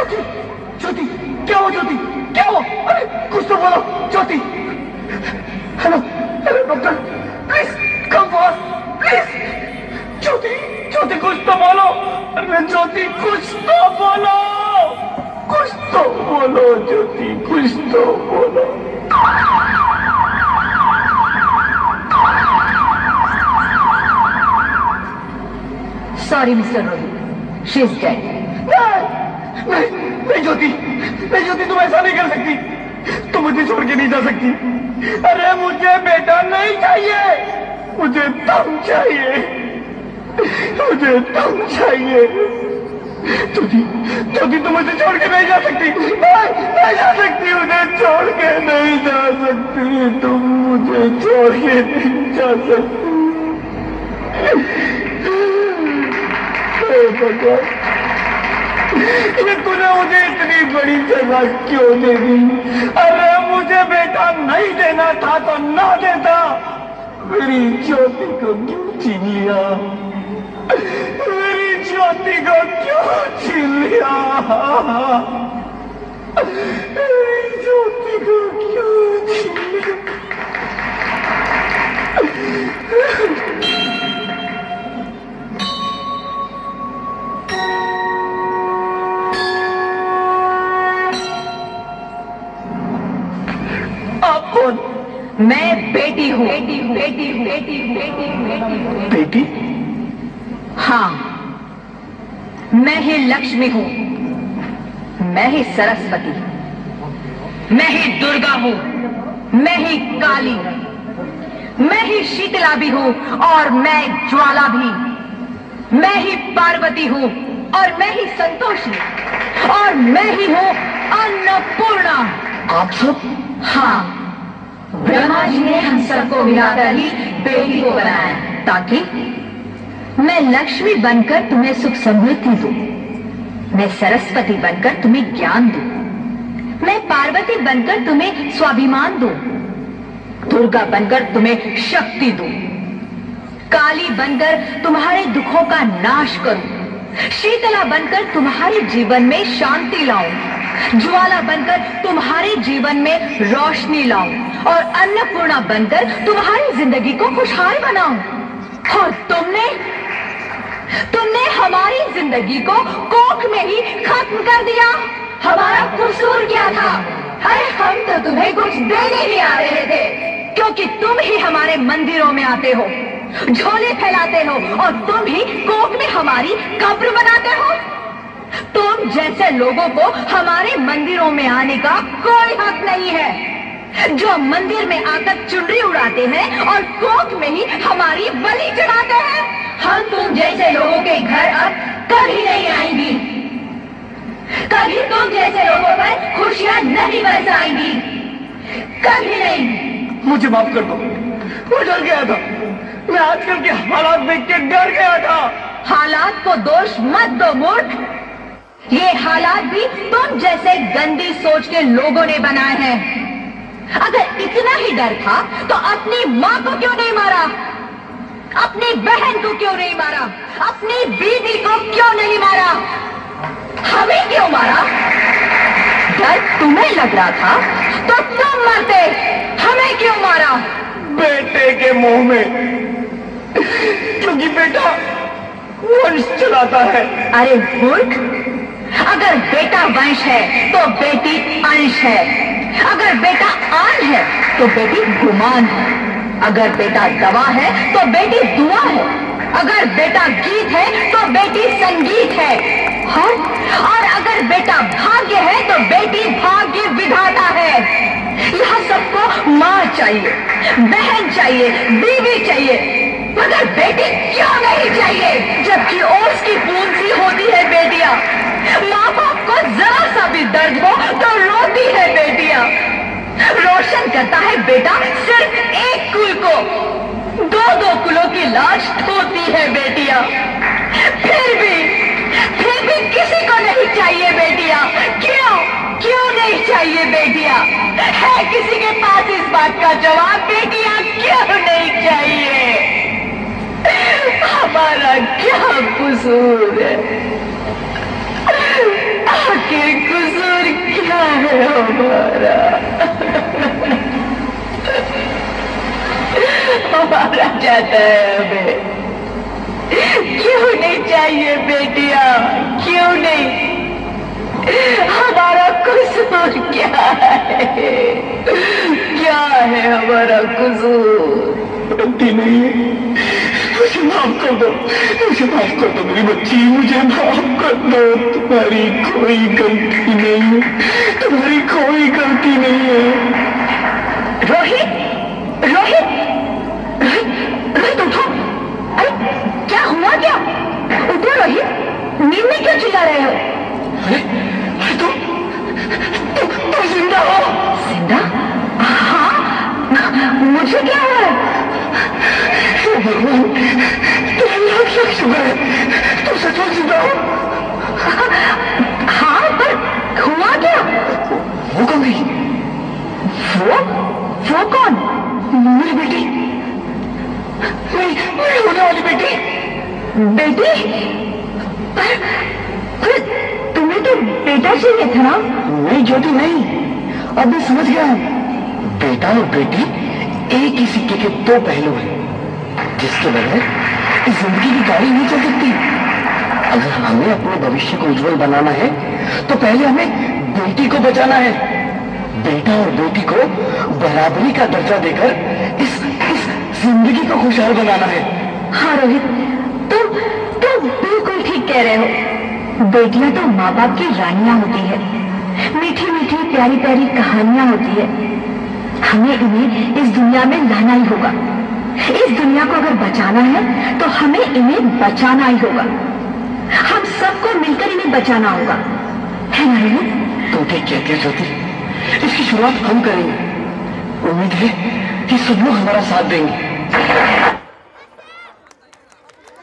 ज्योति, ज्योति, क्या हुआ ज्योति, क्या हुआ? अरे कुछ तो बोलो Jyoti. Hello hello doctor, please come fast please. Jyoti, Jyoti कुछ तो बोलो। अरे ज्योति कुछ तो बोलो, कुछ तो बोलो ज्योति, कुछ तो बोलो। Sorry mister Rohit, she is dead. नहीं ज्योति, नहीं ज्योति, तुम ऐसा नहीं कर सकती, तुम मुझे छोड़ के नहीं जा सकती। अरे मुझे बेटा नहीं चाहिए, मुझे तुम चाहिए, मुझे तुम चाहिए। ज्योति, ज्योति तुम मुझे छोड़ के नहीं जा सकती, नहीं जा सकती, मुझे छोड़ के नहीं जा सकती, तुम मुझे छोड़ के नहीं जा सकती। भगवान, ये तूने मुझे इतनी बड़ी सजा क्यों दे दी? अरे मुझे बेटा नहीं देना था तो ना देता, मेरी ज्योति को क्यों छीन लिया? मेरी ज्योति को क्यों छीन लिया? मेरी ज्योति को क्यों छीन लिया? आप कौन? मैं बेटी हूँ। बेटी? हाँ, मैं ही लक्ष्मी हूँ, मैं ही सरस्वती, मैं ही दुर्गा हूँ, मैं ही काली, मैं ही शीतला भी हूँ और मैं ज्वाला भी, मैं ही पार्वती हूँ और मैं ही संतोषी और मैं ही हूँ अन्नपूर्णा। आप सब? हाँ, ब्रह्मा जी ने हम सबको मिलाकर ही बेटी को बनाया ताकि मैं लक्ष्मी बनकर तुम्हें सुख समृद्धि दूं, मैं सरस्वती बनकर तुम्हें ज्ञान दूं, मैं पार्वती बनकर तुम्हें स्वाभिमान दूं, दुर्गा बनकर तुम्हें शक्ति दूं, काली बनकर तुम्हारे दुखों का नाश करूं, शीतला बनकर तुम्हारे जीवन में शांति लाऊं, ज्वाला बनकर तुम्हारे जीवन में रोशनी लाऊं और अन्नपूर्णा बनकर तुम्हारी जिंदगी को खुशहाल बनाऊं। और तुमने हमारी जिंदगी को कोख में ही खत्म कर दिया। हमारा कसूर क्या था? अरे हम तो तुम्हें कुछ देने ही आ रहे थे, क्योंकि तुम ही हमारे मंदिरों में आते हो, झोले फैलाते हो और तुम ही कोख में हमारी कब्र बनाते हो। तुम जैसे लोगों को हमारे मंदिरों में आने का कोई हक नहीं है, जो मंदिर में आकर चुनरी उड़ाते हैं और कोख में ही हमारी बलि चढ़ाते हैं। हम तुम जैसे लोगों के घर अब कभी नहीं आएंगी, कभी तुम जैसे लोगों पर खुशियां नहीं बरसाएंगी, कभी नहीं। मुझे माफ कर दो, मैं डर गया था, मैं आजकल के हालात देख के डर गया था। हालात को दोष मत दो मूर्ख, ये हालात भी तुम जैसे गंदी सोच के लोगों ने बनाए हैं। अगर इतना ही डर था तो अपनी माँ को क्यों नहीं मारा, अपनी बहन को क्यों नहीं मारा, अपनी बीवी को क्यों नहीं मारा, हमें क्यों मारा? डर तुम्हें लग रहा था तो तुम मरते, हमें क्यों मारा? बेटे के मुंह में, क्योंकि बेटा वंश चलाता है। अरे मूर्ख, अगर बेटा वंश है तो बेटी अंश है, अगर बेटा आन है तो बेटी गुमान है, अगर बेटा दवा है तो बेटी दुआ है, अगर बेटा गीत है तो बेटी संगीत है, और अगर बेटा भाग्य है तो बेटी भाग्य विधाता है। यह सबको माँ चाहिए, बहन चाहिए, बीवी चाहिए, मगर बेटी क्यों नहीं चाहिए? जबकि ओस की बूंद सी होती है बेटियां, माँ बाप को जरा सा भी दर्द हो तो रोती है बेटियां। रोशन करता है बेटा सिर्फ एक कुल को, दो दो कुलों की लाश ढोती है बेटियां। फिर भी किसी को नहीं चाहिए बेटियां। क्यों नहीं चाहिए बेटियां? है किसी के पास इस बात का जवाब? बेटियां क्यों नहीं चाहिए? हमारा क्या कसूर है? आखिर हमारा हमारा जाता है हमें। क्यों नहीं चाहिए बेटियां, क्यों नहीं? हमारा कसूर क्या है? क्या है हमारा कसूर? गलती नहीं है, मुझे माफ कर दो, मुझे माफ कर दो मेरी बच्ची, मुझे माफ कर दो। तुम्हारी कोई गलती नहीं है, तुम्हारी कोई गलती नहीं है। रोहित, रोहित, रोहित, रोहित उठो। अरे क्या हुआ क्या? उठो रोहित, नींद में क्यों चिल्ला रहे हो? अरे अरे तुम जिंदा हो? जिंदा? हाँ, मुझे क्या हुआ है? हे भगवान, तेरा लाख लाख शुक्र है, तुम सचमुच जिंदा हो। हाँ, पर हुआ क्या? वो कौन गई? वो कौन? मेरी बेटी, मेरी होने वाली बेटी। बेटी? पर तुम्हें तो बेटा चाहिए था ना? नहीं ज्योति नहीं, अभी समझ गया हूं। बेटा और बेटी एक ही सिक्के के दो पहलू हैं, जिसके बगैर इस जिंदगी की गाड़ी नहीं चल सकती। अगर हमें अपने भविष्य को उज्जवल बनाना है तो पहले हमें बेटी को बचाना है। बेटा और बेटी को बराबरी का दर्जा देकर इस जिंदगी को खुशहाल बनाना है। हाँ रोहित, तुम बिल्कुल ठीक कह रहे हो। बेटियां तो माँ बाप की रानियां होती है, मीठी मीठी प्यारी प्यारी कहानियां होती है। हमें इन्हें इस दुनिया में लाना ही होगा। इस दुनिया को अगर बचाना है तो हमें इन्हें बचाना ही होगा। हम सबको मिलकर इन्हें बचाना होगा, है ना रोहित? तुम ठीक कहते हो ज्योति, इसकी शुरुआत हम करेंगे। उम्मीद है कि सब लोग हमारा साथ देंगे।